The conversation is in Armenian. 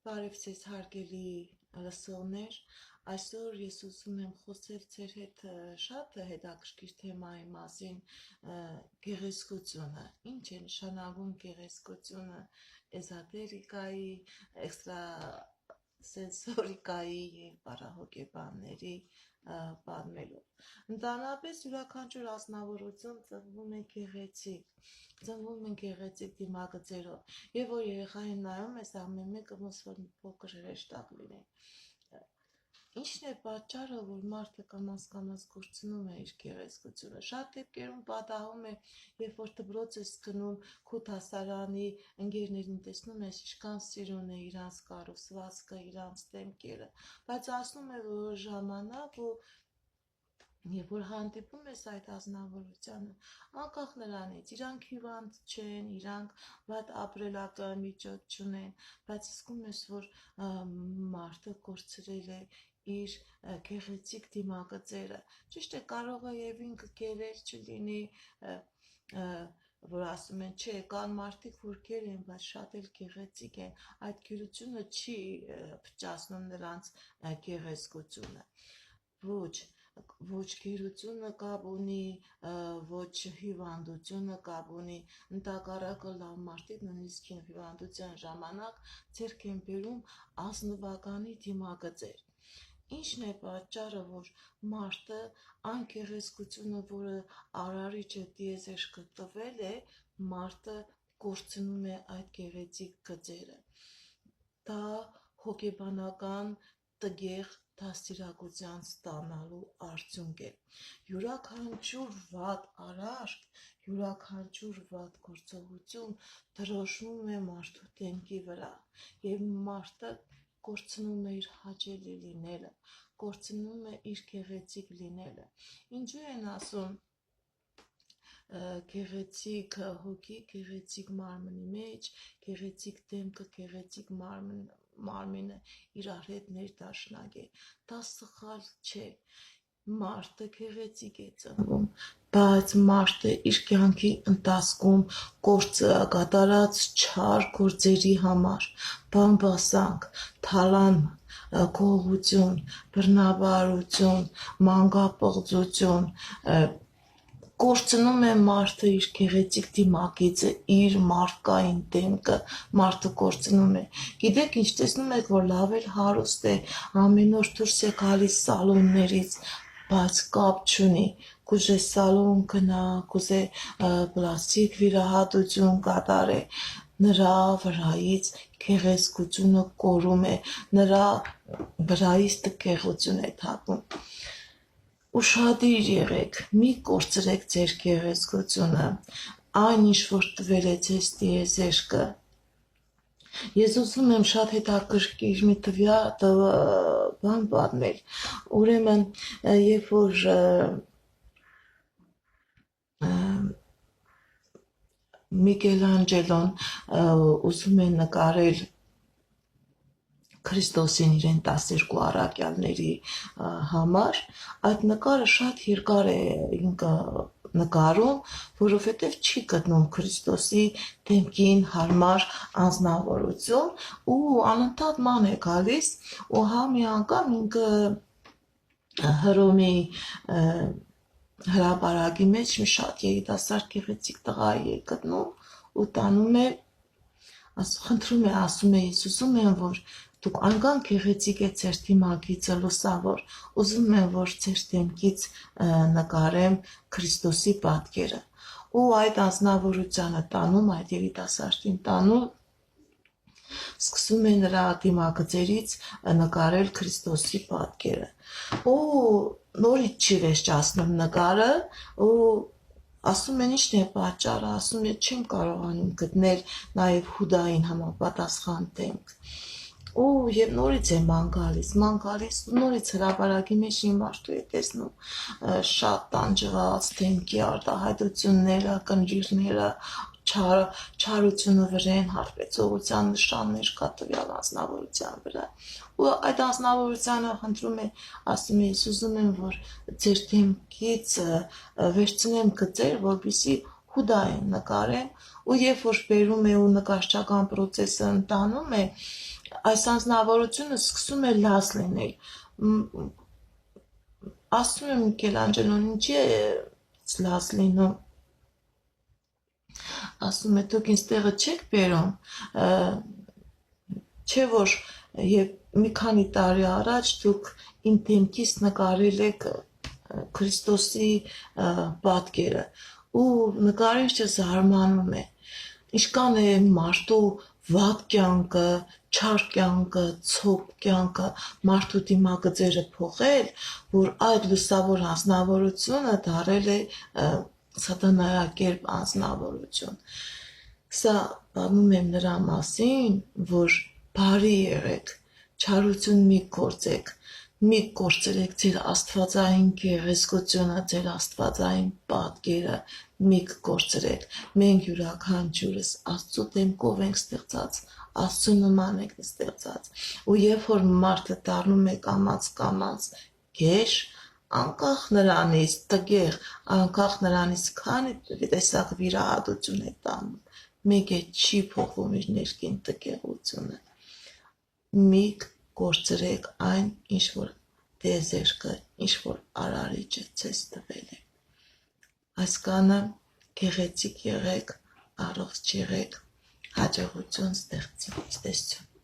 Բարև ձեզ հարգելի լսողներ, այսօր ես ուզում եմ խոսել ձեր հետ շատ հետաքրքիր թեմայի մասին, գեղեցկությունը, ինչ է նշանակում գեղեցկությունը էզոտերիկայի, էքստրասենսորիկայի և պարահոգեբանների պատմելով։ Ընդհանրապես յուրաքանչյուր ազնվորություն ծնվում է գեղեցիկ դիմագծերով, եւ որ երեխային նայում ես ամեն մեկը ոնց որ մի փոքր հրեշտակ լինի։ Ինչն է պատճառը, որ մարդը կամաց կորցնում է իր գեղեցկությունը։ Շատ դեպքերում պատահում է, երբ որ դպրոց ես գնում, քո դասարանի ընկերներին տեսնում ես, ինչքան սիրուն է իրանց կառուցվածքը, իրանց դեմքերը, բայց ասում է որ ժամանակ ու երբ որ հանդիպում ես այդ ազնվորությանը, անկախ նրանից, իրանք հիվանդ չեն, իրանք վատ ապրելակերպ չունեն, բայց զգում ես, որ մարդը կորցրել է իր գեղեցիկ դիմագծերը։ Ճիշտ է, կարող է եւ ինքը գերեր չլինի, որ ասում են, չէ, կան մարդիկ, որ գեր են, բայց շատ էլ գեղեցիկ են, այդ գերությունը չի փչացնում նրանց գեղեցկությունը։ Ոչ գերությունը կապ ունի, ոչ հիվանդությունը կապ ունի, ընդհակառակը լավ մարդիկ նույնիսկ հիվանդության ժամանակ ձեռք են բերում ազնվականի դիմագծեր։ Ինչն է պատճառը, որ մարդը այն գեղեցկությունը, որը Արարիչը տիեզերք տվել է, մարդը կորցնում է այդ գեղեցիկ գծերը։ Դա հոգեբանական տգեղ դաստիարակության ստանալու արդյունք է։ Յուրաքանչյուր վատ արարք, յուրաքանչյուր վատ գործողություն դրոշմում է մարդու դեմքի վրա, եւ մարդը կորցնում է իր հաճելի լինելը, կորցնում է իր գեղեցիկ լինելը։ Ինչու են ասում գեղեցիկ հոգի, գեղեցիկ մարմնի մեջ, գեղեցիկ դեմքը, գեղեցիկ մարմինը իրար հետ ներդաշնակ է։ Դա սխալ չէ։ Մարդը գեղեցիկ է ծնվում, բայց մարդը իր կյանքի ընթացքում կատարած չար գործերի համար, բամբասանք, թալան, գողություն, բռնաբարություն, մանկապղծություն, կորցնում է մարդը իր գեղեցիկ դիմագիծը, իր մարդկային դեմքը մարդը կորցնում է։ Գիտեք ինչ, տեսնում եք, որ լավ էլ հարուստ է, ամեն օր դուրս է գալիս սալոններից, բայց կապ չունի, կուզե սալոն գնա, կուզե պլաստիկ վիրահատություն կատարե, նրա վրայից գեղեցկությունը կորում է, նրա վրայից տգեղություն է թափում։ Ուշադիր եղեք, մի կորցրեք ձեր գեղեցկությունը, այն ինչ որ տվել է ձեզ տիեզերքը։ Ես ուզում եմ շատ հետաքրքիր մի բան պատմել։ Ուրեմն, երբ որ Միքելանջելոն ուզում է նկարել Քրիստոսին իրեն 12 առաքյալների համար, այդ նկարը շատ երկար է ինքը նկարում, որովհետև չի գտնում Քրիստոսի դեմքին հարմար անձնավորություն ու անընդհատ ման է գալիս ու հա մի անգամ ինքը Հռոմի հրապարակի մեջ մի շատ երիտասարդ գեղեցիկ տղա է գտնում ու տանում է, խնդրում է, ասում է, ես ուզում եմ, որ դուք այնքան գեղեցիկ է ձեր դիմագիծը լուսավոր, ուզում եմ, որ ձեր դեմքից նկարեմ Քրիստոսի պատկերը։ Ու այդ անձնավորությանը տանում, այդ երիտասարդին տանում, սկսում է նրա դիմագծերից նկարել Քրիստոսի պատկերը։ Ու նորից չի վերջացնում նկարը, ու ասում են ինչն է պատճառը, ասում է չեմ կարողանում գտնել նաև Հուդային համապատասխան դեմք։ Ու եւ նորից է ման գալիս, նորից հրապարակի մեջ մի մարդու է տեսնում շատ տանջված դեմքի արտահայտությունները, կնճիռները, չարությունը վրեն, հարբեցողության նշաններ կա տվյալ անձնավորության վրա։ Ու այդ անձնավորությանը խնդրում է, ասում է, ես ուզում եմ, որ ձեր դեմքից վերցնեմ գծեր, որպեսզի Հուդային նկարեմ, ու երբ որ բերում է ու նկարչական պրոցեսը ընթանում է, այս անձնավորությունը սկսում է լաց լինել։ Ասում եմ Միքելանջելոն ինչի է լաց լինում։ Ասում է դուք ինձ տեղը չեք բերում, չէ որ եւ մի քանի տարի առաջ դուք իմ դեմքից նկարել եք Քրիստոսի պատկերը ու նկարիչը զարմանում է ինչքան է մարդու վատ կյանքը, չար կյանքը, ցոփ կյանքը մարդու դիմագծերը փոխել, որ այդ լուսավոր անձնավորությունը դարել է սատանայակերպ անձնավորություն։ Սա բանում եմ նրա մասին, որ բարի եղեք, չարություն մի գործեք, մի կորցրեք ձեր աստվածային գեղեցկությունը, ձեր աստվածային պատկերը, մի կորցրեք։ Մենք յուրաքանչյուրս Աստծո դեմքով ենք ստեղծած, Աստծո նման ենք ստեղծած։ Ու երբ որ մարդը դառնում է կամաց գեշ, անկախ նրանից տգեղ, անկախ նրանից քանի տեսակ վիրահատություն է տանում, մեկ է չի փոխվում իր ներքին տգեղությունը։ Մի կորցրեք այն, ինչ որ տեզերքը, ինչ որ արարիչը ցես տվել է։ Այսքանը գեղեցիկ եղեք, առողջ եղեք, հաջողություն ստեղծություն։